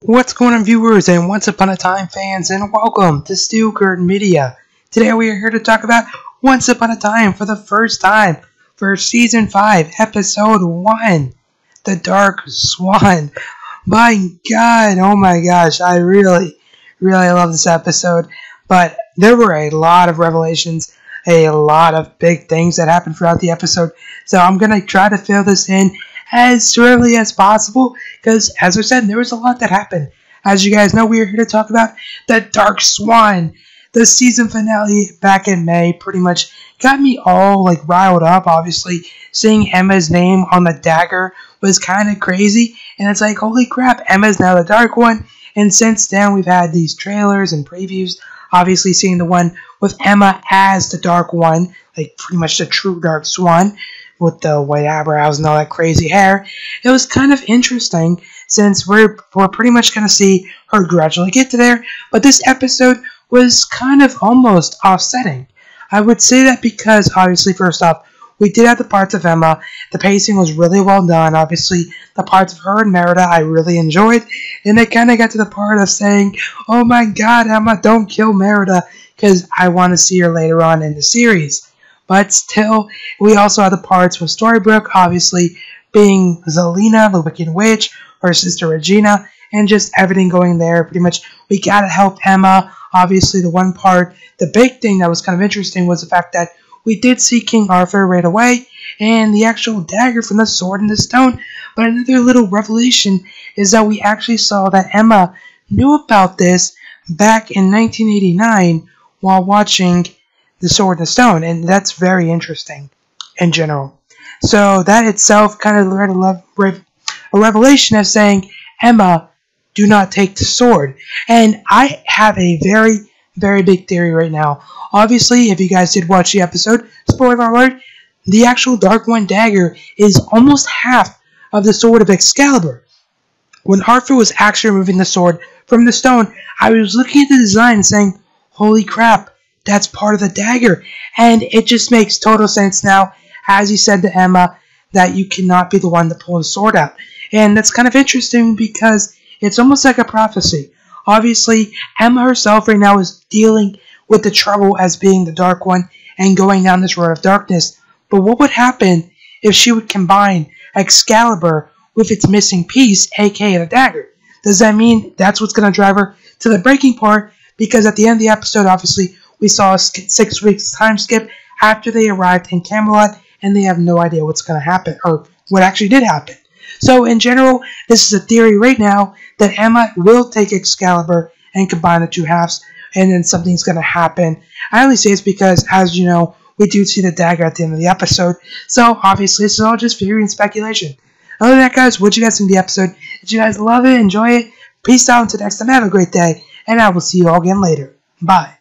What's going on, viewers, and once upon a time fans, and welcome to Steel Curtain Media. Today we are here to talk about Once Upon a Time for the first time for Season 5, Episode 1, The Dark Swan. My God, oh my gosh, I really love this episode, but there were a lot of revelations, a lot of big things that happened throughout the episode, so I'm going to try to fill this in as shortly as possible, because as I said, there was a lot that happened. As you guys know, we are here to talk about The Dark Swan. The season finale back in May pretty much got me all riled up. Obviously, seeing Emma's name on the dagger was kind of crazy, and it's like, holy crap, Emma's now the Dark One. And since then, we've had these trailers and previews, obviously seeing the one with Emma as the Dark One, like pretty much the true Dark Swan, with the white eyebrows and all that crazy hair. It was kind of interesting since we're pretty much going to see her gradually get to there, but this episode was kind of almost offsetting. I would say that because, obviously, first off, we did have the parts of Emma. The pacing was really well done. Obviously, the parts of her and Merida I really enjoyed, and it kind of got to the part of saying, oh my God, Emma, don't kill Merida, because I want to see her later on in the series. But still, we also had the parts with Storybrooke, obviously, being Zelina, the Wicked Witch, her sister Regina, and just everything going there. Pretty much, we gotta help Emma. Obviously, the one part, the big thing that was kind of interesting was the fact that we did see King Arthur right away, and the actual dagger from the sword and the stone. But another little revelation is that we actually saw that Emma knew about this back in 1989 while watching The Sword and the Stone, and that's very interesting in general. So that itself kind of led a revelation of saying, Emma, do not take the sword. And I have a very big theory right now. Obviously, if you guys did watch the episode, spoiler alert, the actual Dark One dagger is almost half of the sword of Excalibur. When Arthur was actually removing the sword from the stone, I was looking at the design and saying, holy crap, that's part of the dagger. And it just makes total sense now, as he said to Emma, that you cannot be the one to pull the sword out. And that's kind of interesting because it's almost like a prophecy. Obviously, Emma herself right now is dealing with the trouble as being the Dark One and going down this road of darkness. But what would happen if she would combine Excalibur with its missing piece, aka the dagger? Does that mean that's what's going to drive her to the breaking part? Because at the end of the episode, obviously, we saw a 6 weeks time skip after they arrived in Camelot, and they have no idea what's going to happen, or what actually did happen. So in general, this is a theory right now that Emma will take Excalibur and combine the two halves, and then something's going to happen. I only say it's because, as you know, we do see the dagger at the end of the episode, so obviously this is all just theory and speculation. Other than that, guys, what did you guys think of the episode? Did you guys love it, enjoy it? Peace out until next time, have a great day, and I will see you all again later. Bye.